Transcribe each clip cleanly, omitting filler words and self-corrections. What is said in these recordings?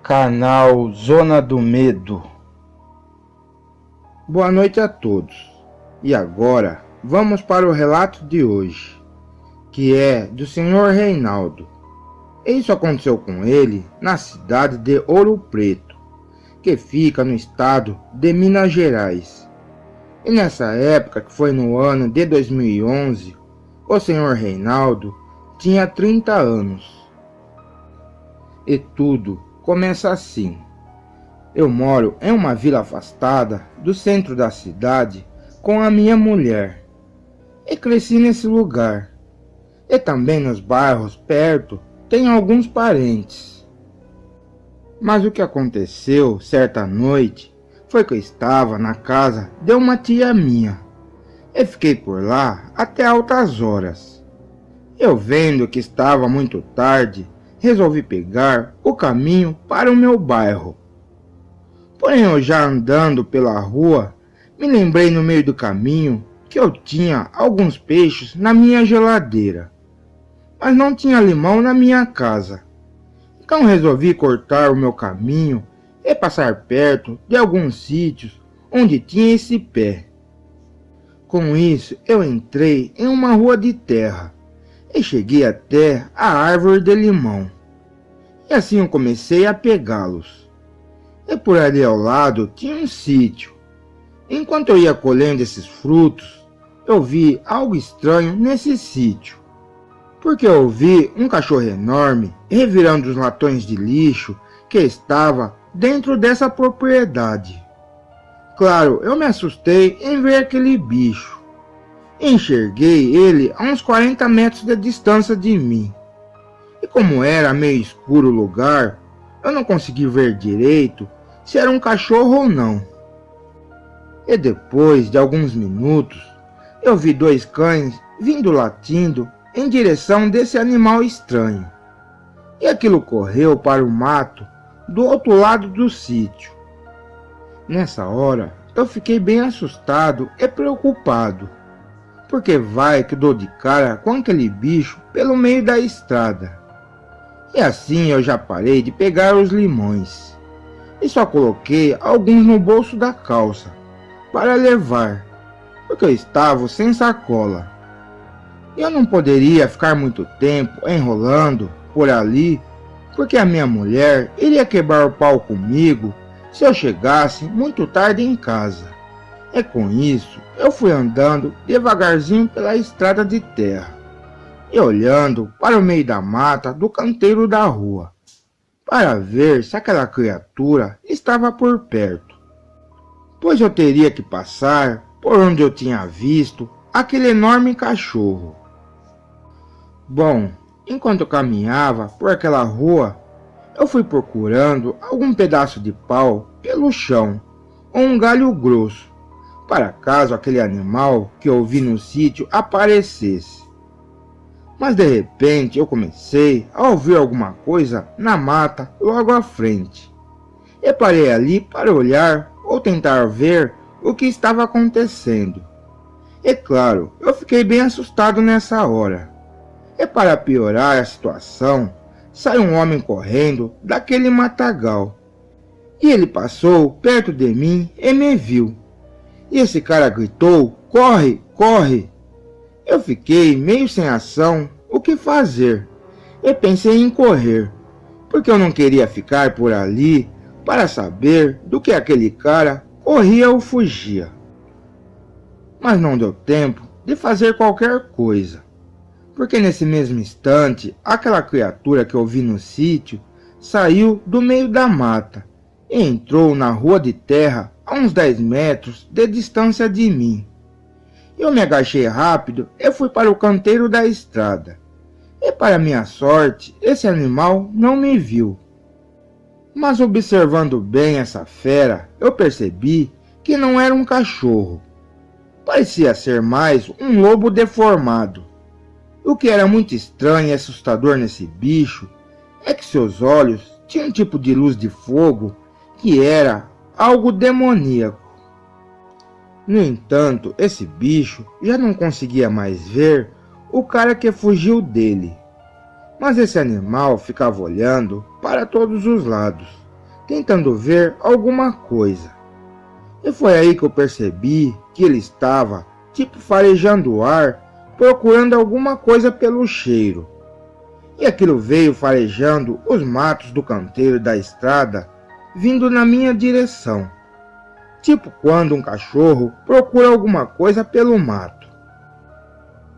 Canal Zona do Medo. Boa noite a todos. E agora, vamos para o relato de hoje, que é do Sr. Reinaldo. Isso aconteceu com ele na cidade de Ouro Preto, que fica no estado de Minas Gerais. E nessa época, que foi no ano de 2011, o Sr. Reinaldo tinha 30 anos. E tudo começa assim. Eu moro em uma vila afastada do centro da cidade com a minha mulher. E cresci nesse lugar. E também nos bairros perto tenho alguns parentes. Mas o que aconteceu certa noite foi que eu estava na casa de uma tia minha. E fiquei por lá até altas horas. Eu, vendo que estava muito tarde, resolvi pegar o caminho para o meu bairro. Porém, eu já andando pela rua, me lembrei no meio do caminho que eu tinha alguns peixes na minha geladeira, mas não tinha limão na minha casa. Então resolvi cortar o meu caminho e passar perto de alguns sítios onde tinha esse pé. Com isso, eu entrei em uma rua de terra e cheguei até a árvore de limão. E assim eu comecei a pegá-los. E por ali ao lado tinha um sítio. Enquanto eu ia colhendo esses frutos, eu vi algo estranho nesse sítio. Porque eu vi um cachorro enorme revirando os latões de lixo que estava dentro dessa propriedade. Claro, eu me assustei em ver aquele bicho. Enxerguei ele a uns 40 metros de distância de mim. E como era meio escuro o lugar, eu não consegui ver direito se era um cachorro ou não. E depois de alguns minutos, eu vi dois cães vindo latindo em direção desse animal estranho. E aquilo correu para o mato do outro lado do sítio. Nessa hora, eu fiquei bem assustado e preocupado, porque vai que dou de cara com aquele bicho pelo meio da estrada. E assim eu já parei de pegar os limões, e só coloquei alguns no bolso da calça, para levar, porque eu estava sem sacola. E eu não poderia ficar muito tempo enrolando por ali, porque a minha mulher iria quebrar o pau comigo se eu chegasse muito tarde em casa. E com isso, eu fui andando devagarzinho pela estrada de terra e olhando para o meio da mata do canteiro da rua, para ver se aquela criatura estava por perto, pois eu teria que passar por onde eu tinha visto aquele enorme cachorro. Bom, enquanto eu caminhava por aquela rua, eu fui procurando algum pedaço de pau pelo chão ou um galho grosso, para caso aquele animal que eu vi no sítio aparecesse. Mas de repente eu comecei a ouvir alguma coisa na mata logo à frente. E parei ali para olhar ou tentar ver o que estava acontecendo. E claro, eu fiquei bem assustado nessa hora. E para piorar a situação, saiu um homem correndo daquele matagal. E ele passou perto de mim e me viu. E esse cara gritou: "Corre, corre!" Eu fiquei meio sem ação, o que fazer, e pensei em correr, porque eu não queria ficar por ali para saber do que aquele cara corria ou fugia. Mas não deu tempo de fazer qualquer coisa, porque nesse mesmo instante, aquela criatura que eu vi no sítio saiu do meio da mata e entrou na rua de terra a uns 10 metros de distância de mim. Eu me agachei rápido e fui para o canteiro da estrada. E para minha sorte, esse animal não me viu. Mas observando bem essa fera, eu percebi que não era um cachorro. Parecia ser mais um lobo deformado. O que era muito estranho e assustador nesse bicho é que seus olhos tinham um tipo de luz de fogo que era algo demoníaco. No entanto, esse bicho já não conseguia mais ver o cara que fugiu dele. Mas esse animal ficava olhando para todos os lados, tentando ver alguma coisa. E foi aí que eu percebi que ele estava, tipo, farejando o ar, procurando alguma coisa pelo cheiro. E aquilo veio farejando os matos do canteiro da estrada, vindo na minha direção. Tipo quando um cachorro procura alguma coisa pelo mato.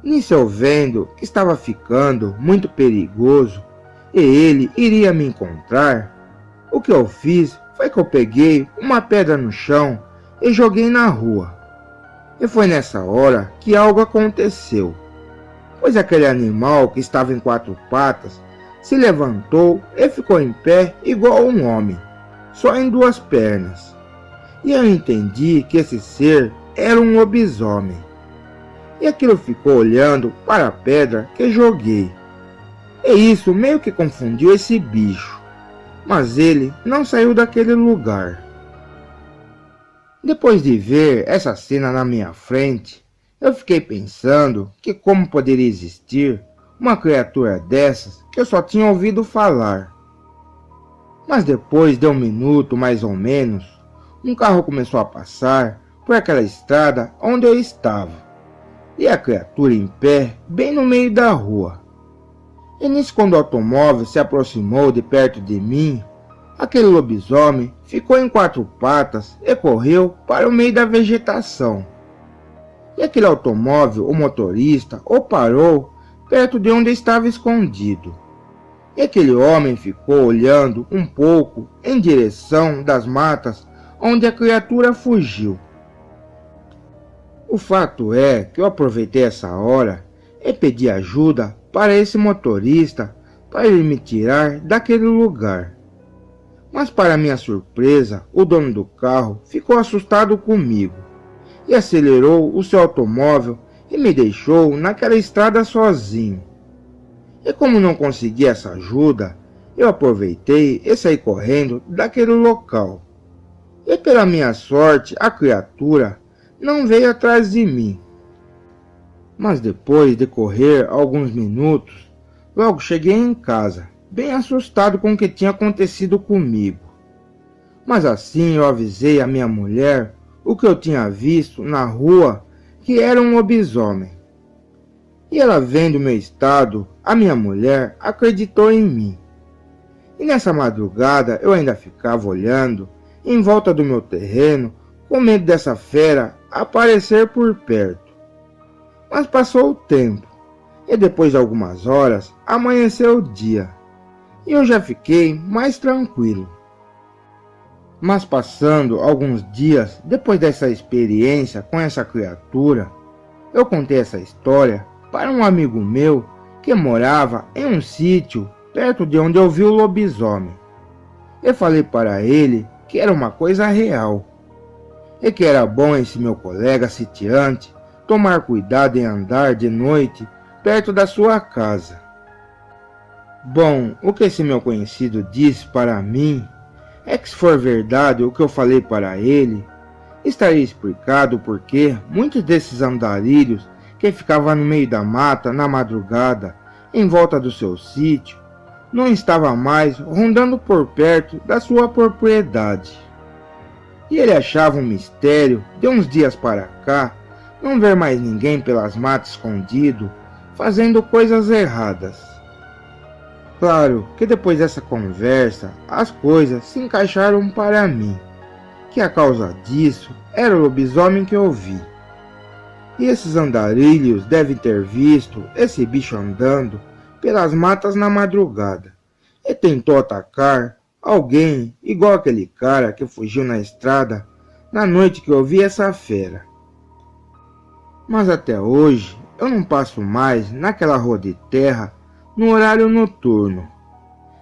Nisso eu vendo que estava ficando muito perigoso e ele iria me encontrar, o que eu fiz foi que eu peguei uma pedra no chão e joguei na rua. E foi nessa hora que algo aconteceu, pois aquele animal que estava em 4 patas se levantou e ficou em pé igual um homem, só em 2 pernas. E eu entendi que esse ser era um lobisomem. E aquilo ficou olhando para a pedra que joguei. E isso meio que confundiu esse bicho, mas ele não saiu daquele lugar. Depois de ver essa cena na minha frente, eu fiquei pensando que como poderia existir uma criatura dessas que eu só tinha ouvido falar. Mas depois de 1 minuto mais ou menos, um carro começou a passar por aquela estrada onde eu estava, e a criatura em pé bem no meio da rua. E nisso, quando o automóvel se aproximou de perto de mim, aquele lobisomem ficou em 4 patas e correu para o meio da vegetação. E aquele automóvel, o motorista, o parou perto de onde estava escondido. E aquele homem ficou olhando um pouco em direção das matas onde a criatura fugiu. O fato é que eu aproveitei essa hora e pedi ajuda para esse motorista para ele me tirar daquele lugar. Mas para minha surpresa, o dono do carro ficou assustado comigo e acelerou o seu automóvel e me deixou naquela estrada sozinho. E como não consegui essa ajuda, eu aproveitei e saí correndo daquele local. E pela minha sorte, a criatura não veio atrás de mim. Mas depois de correr alguns minutos, logo cheguei em casa, bem assustado com o que tinha acontecido comigo. Mas assim eu avisei a minha mulher o que eu tinha visto na rua, que era um lobisomem. E ela, vendo meu estado, a minha mulher acreditou em mim. E nessa madrugada eu ainda ficava olhando em volta do meu terreno, com medo dessa fera aparecer por perto. Mas passou o tempo, e depois de algumas horas, amanheceu o dia, e eu já fiquei mais tranquilo. Mas passando alguns dias depois dessa experiência com essa criatura, eu contei essa história para um amigo meu que morava em um sítio perto de onde eu vi o lobisomem. Eu falei para ele que era uma coisa real, e que era bom esse meu colega sitiante tomar cuidado em andar de noite perto da sua casa. Bom, o que esse meu conhecido disse para mim é que, se for verdade o que eu falei para ele, estaria explicado porque muitos desses andarilhos que ficavam no meio da mata na madrugada em volta do seu sítio não estavam mais rondando por perto da sua propriedade. E ele achava um mistério de uns dias para cá não ver mais ninguém pelas matas escondido fazendo coisas erradas. Claro que depois dessa conversa as coisas se encaixaram para mim, que a causa disso era o lobisomem que eu vi. E esses andarilhos devem ter visto esse bicho andando pelas matas na madrugada e tentou atacar alguém igual aquele cara que fugiu na estrada na noite que eu vi essa fera. Mas até hoje eu não passo mais naquela rua de terra no horário noturno.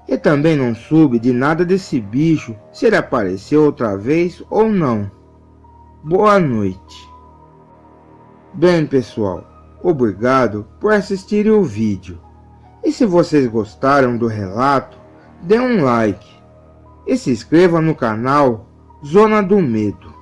E também não soube de nada desse bicho, se ele apareceu outra vez ou não. Boa noite. Bem, pessoal, obrigado por assistirem o vídeo. E se vocês gostaram do relato, dê um like. E se inscreva no canal Zona do Medo.